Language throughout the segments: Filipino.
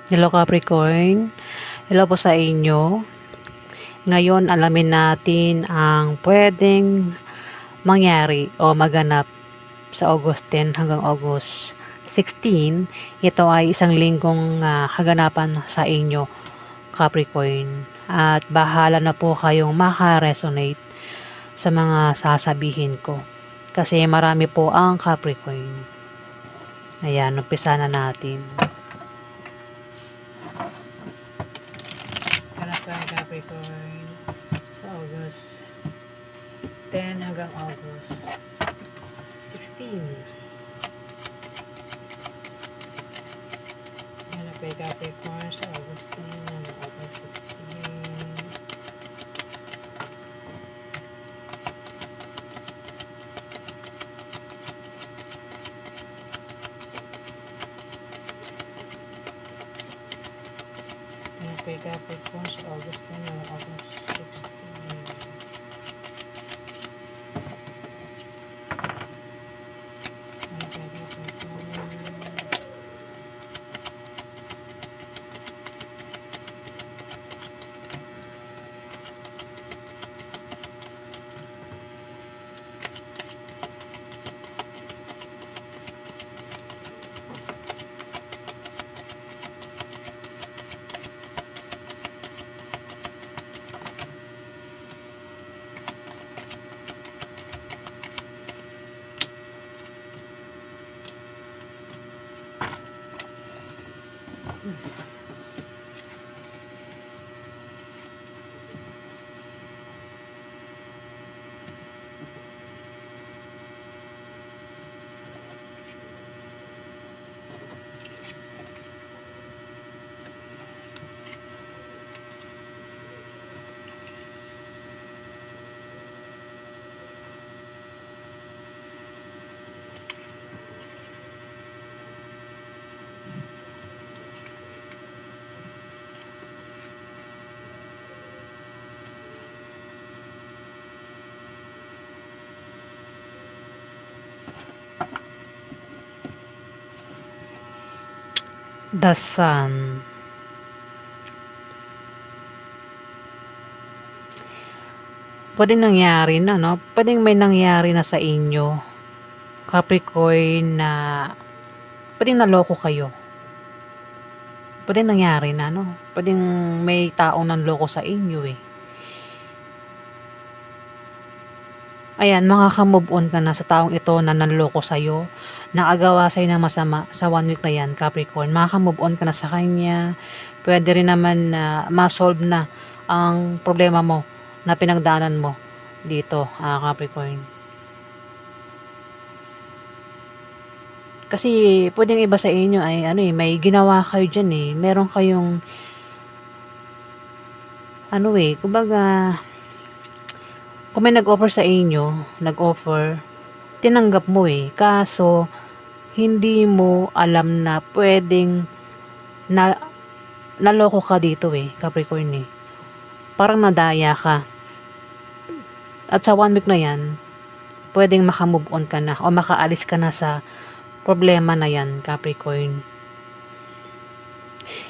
Hello Capricorn, hello po sa inyo. Ngayon alamin natin ang pwedeng mangyari o maganap sa August 10 hanggang August 16. Ito ay isang linggong kaganapan sa inyo Capricorn. At bahala na po kayong maka-resonate sa mga sasabihin ko. Kasi marami po ang Capricorn. Ayan, umpisa na natin. Capricorn sa August 10 hanggang August 16. Hanap kay Capricorn sa August 10 hanggang August 16. Hanap kay Capricorn sa August 10 hanggang August 16. The Sun. Pwedeng nangyari na, no? Pwedeng may nangyari na sa inyo, Capricorn, na pwedeng naloko kayo. Pwedeng nangyari na, no? Pwedeng may taong nanloko sa inyo, eh. Ayan, makaka-move on ka na sa taong ito na nanloko sa'yo, nakagawa sa'yo ng masama sa 1 week na yan, Capricorn. Makaka-move on ka na sa kanya. Pwede rin naman na ma-solve na ang problema mo na pinagdaanan mo dito, Capricorn. Kasi pwedeng iba sa inyo ay may ginawa kayo dyan, eh. Meron kayong kumbaga, kung may nag-offer sa inyo, tinanggap mo, eh. Kaso, hindi mo alam na pwedeng naloko ka dito, eh, Capricorn, eh. Parang nadaya ka. At sa 1 week na yan, pwedeng maka-move on ka na o makaalis ka na sa problema na yan, Capricorn.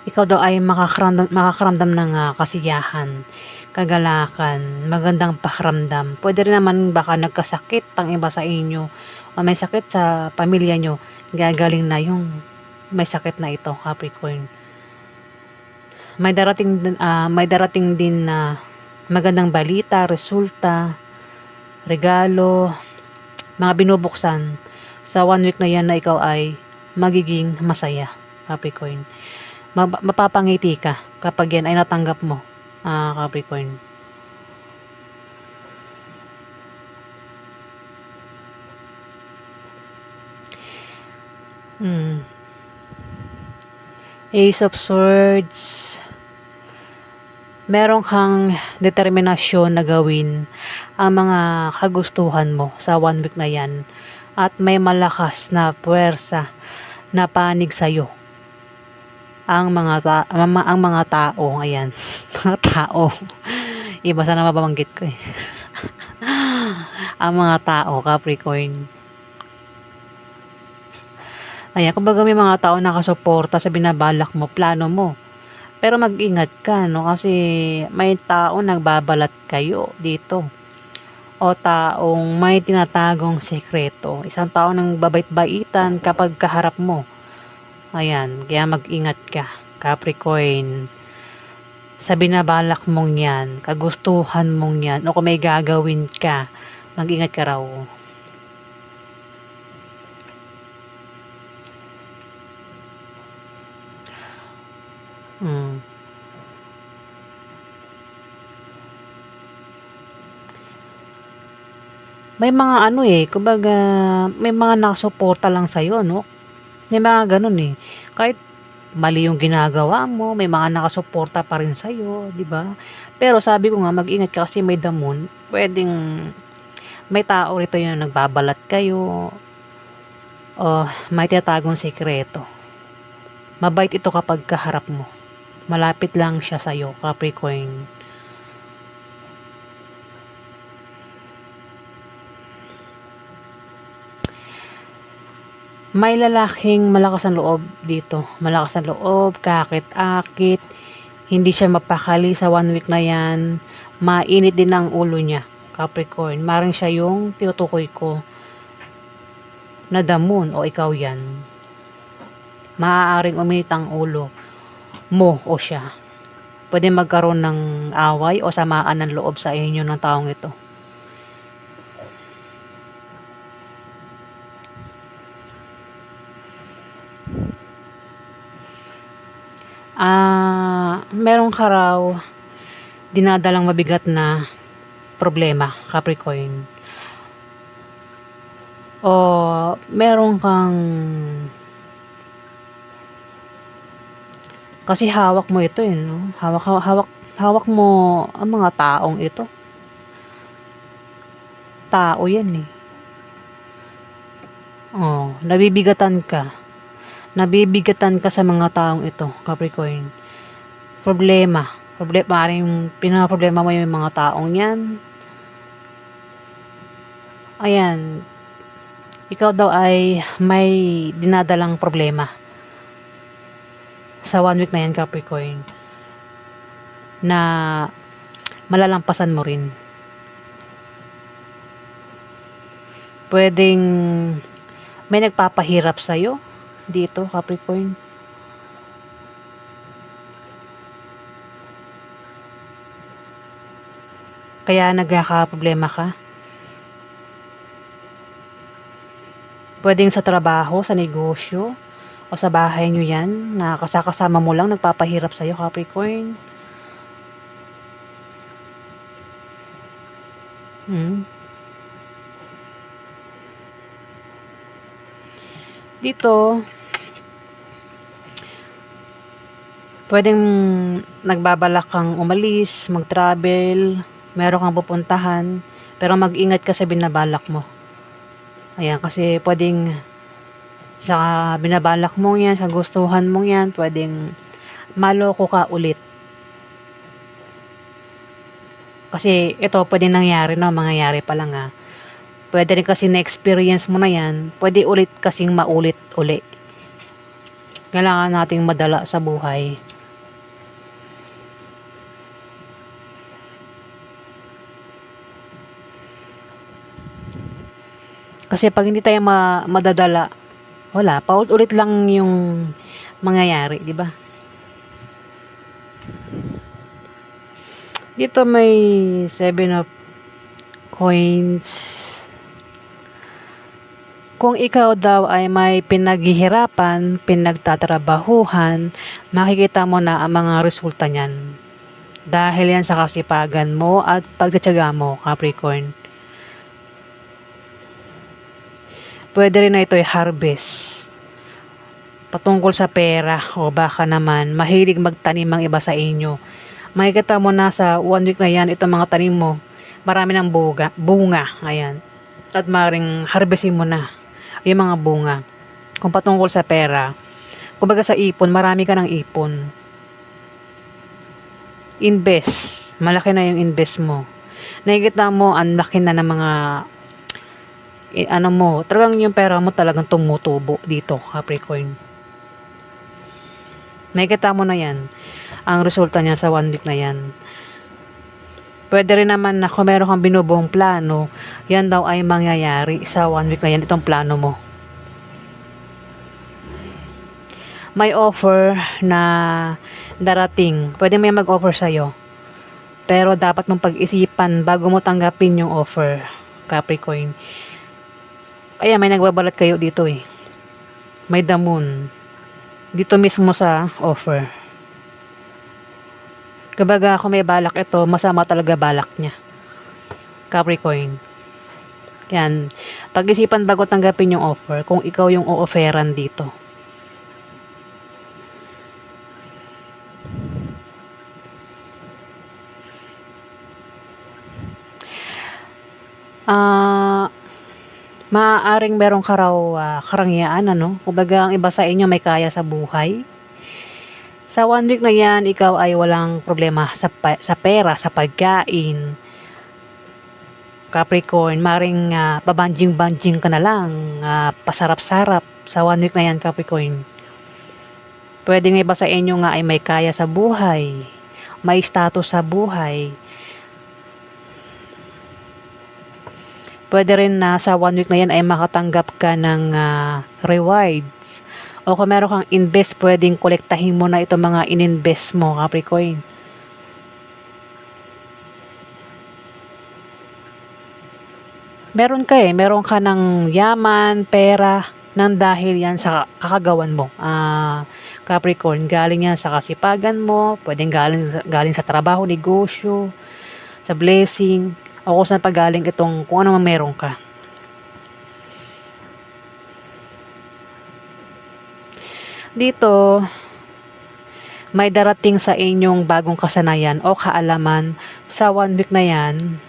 Ikaw daw ay makakaramdam ng kasiyahan, kagalakan, magandang pakiramdam. Pwede rin naman baka nagkasakit ang iba sa inyo o may sakit sa pamilya nyo, gagaling na yung may sakit na ito, Capricorn. May darating din na magandang balita, resulta, regalo, mga binubuksan sa 1 week na yan na ikaw ay magiging masaya, Capricorn. Mapapangiti ka kapag yan ay natanggap mo, Capricorn. Ace of Swords. Meron kang determinasyon na gawin ang mga kagustuhan mo sa 1 week na yan. At may malakas na puwersa na panig sa'yo. Ang mga tao, ayan, mga tao. Iba sana mababanggit ko, eh. Ang mga tao, Capricorn. Ayan, kumbaga may mga tao nakasuporta sa binabalak mo, plano mo. Pero mag-ingat ka, no? Kasi may tao nagbabalat kayo dito. O taong may tinatagong sekreto. Isang tao nang babait-baitan kapag kaharap mo. Ayan, kaya mag-ingat ka, Capricorn. Sa binabalak mong yan, kagustuhan mong yan, o kung may gagawin ka, mag-ingat ka raw. Mm. May mga ano kumbaga may mga nakasuporta lang sa'yo, no? May mga gano'n Kahit mali yung ginagawa mo, may mga nakasuporta pa rin sa'yo, 'di ba? Pero sabi ko nga mag-ingat ka kasi may damon, puwedeng may tao rito yung nagbabalat kayo o may tinatagong sekreto. Mabait ito kapag kaharap mo. Malapit lang siya sa'yo, Capricorn. May lalaking malakas ang loob dito. Malakas ang loob, kakit-akit, hindi siya mapakali sa 1 week na yan. Mainit din ang ulo niya, Capricorn. Maring siya yung tinutukoy ko na damon o ikaw yan. Maaaring uminit ang ulo mo o siya. Pwede magkaroon ng away o samaan ng loob sa inyo ng taong ito. Meron ka raw dinadalang mabigat na problema, Capricorn. O meron kang kasi hawak mo ito no? Hawak mo ang mga taong ito. Tao yan Oh, nabibigatan ka. Nabibigatan ka sa mga taong ito, Capricorn. Maaaring pinaproblema mo yung mga taong yan. Ayan, ikaw daw ay may dinadalang problema sa 1 week na yan, Capricorn, na malalampasan mo rin. Pwedeng may nagpapahirap sa'yo dito, Capricorn. Kaya nagkakaproblema ka. Pwedeng sa trabaho, sa negosyo, o sa bahay nyo yan, na kasama mo lang nagpapahirap sa'yo, Capricorn. Dito, pwedeng nagbabalak kang umalis, mag-travel, meron kang pupuntahan, pero mag-ingat ka sa binabalak mo. Ayan, kasi pwedeng sa binabalak mo yan, sa gustuhan mo yan, pwedeng maloko ka ulit. Kasi ito pwedeng nangyari mangyayari pa lang Pwede rin kasi na-experience mo na yan, pwede ulit kasing maulit uli. Kailangan nating madala sa buhay. Kasi pag hindi tayo madadala, wala, paulit-ulit lang yung mangyayari, di ba? Dito may 7 of coins. Kung ikaw daw ay may pinaghihirapan, pinagtatrabahuhan, makikita mo na ang mga resulta niyan. Dahil yan sa kasipagan mo at pagtsatsaga mo, Capricorn. Pwede rin na ito ay harvest. Patungkol sa pera o baka naman mahilig magtanim ang iba sa inyo. Makikita mo na sa 1 week na yan, itong mga tanim mo, marami ng bunga. Ayan. At maring harvestin mo na yung mga bunga. Kung patungkol sa pera, kumbaga sa ipon, marami ka ng ipon. Invest. Malaki na yung invest mo. Nakikita mo, ang laki na ng mga ano mo, talagang yung pera mo talagang tumutubo dito, Capricorn. Makikita mo na yan, ang resulta niya sa 1 week na yan. Pwede rin naman na kung meron kang binubuong plano, yan daw ay mangyayari sa 1 week na yan, itong plano mo. May offer na darating. Pwede may mag-offer sa'yo. Pero dapat mong pag-isipan bago mo tanggapin yung offer, Capricorn. Kaya may nagbabalat kayo dito eh. May the moon. Dito mismo sa offer. Kumbaga kung may balak ito, masama talaga balak niya, Capricorn. Yan. Pag-isipan bago tanggapin yung offer kung ikaw yung o-offeran dito. Maaaring meron ka raw karangyaan, ano? Kumbaga ang iba sa inyo may kaya sa buhay. Sa 1 week na yan, ikaw ay walang problema sa pera, sa pagkain. Capricorn, maring pabanjing-banjing ka na lang, pasarap-sarap sa 1 week na yan, Capricorn. Pwede nga iba sa inyo nga ay may kaya sa buhay, may status sa buhay. Pwede rin na sa 1 week na yan ay makatanggap ka ng rewards. O kung meron kang invest, pwedeng kolektahin mo na itong mga ininvest mo, Capricorn. Meron ka ng yaman, pera, nang dahil yan sa kakagawan mo. Capricorn, galing yan sa kasipagan mo, pwedeng galing sa trabaho, negosyo, sa blessing, o kung saan pagaling itong kung ano man meron ka. Dito, may darating sa inyong bagong kasanayan o kaalaman sa 1 week na yan.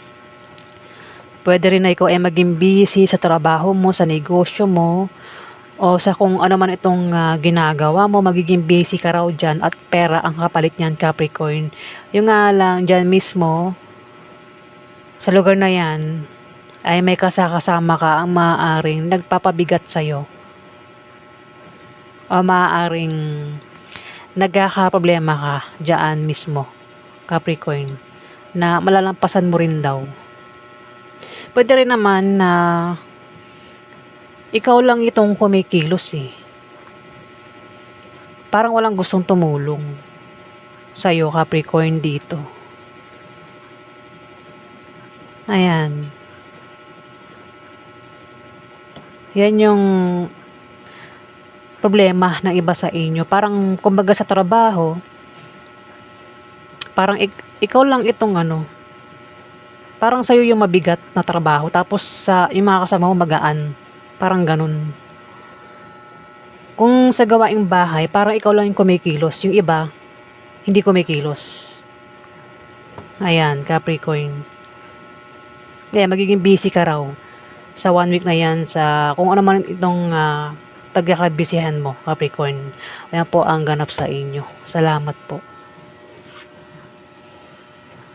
Pwede rin na ikaw ay maging busy sa trabaho mo, sa negosyo mo, o sa kung ano man itong ginagawa mo, magiging busy ka raw dyan at pera ang kapalit niyan, Capricorn. Yung nga lang dyan mismo, sa lugar na yan, ay may kasama ka ang maaaring nagpapabigat sa'yo. O maaaring nagkakaproblema ka dyan mismo, Capricorn, na malalampasan mo rin daw. Pwede rin naman na ikaw lang itong kumikilos eh. Parang walang gustong tumulong sa'yo, Capricorn, dito. Ayan. Yan yung problema ng iba sa inyo. Parang, kumbaga sa trabaho, parang ikaw lang itong parang sa'yo yung mabigat na trabaho. Tapos, yung mga kasama mo magaan. Parang ganun. Kung sa gawaing bahay, parang ikaw lang yung kumikilos. Yung iba, hindi kumikilos. Ayan, Capricorn. Kaya magiging busy ka raw sa 1 week na yan sa kung ano man itong pagkakabisihan mo, Capricorn. Ayan po ang ganap sa inyo. Salamat po.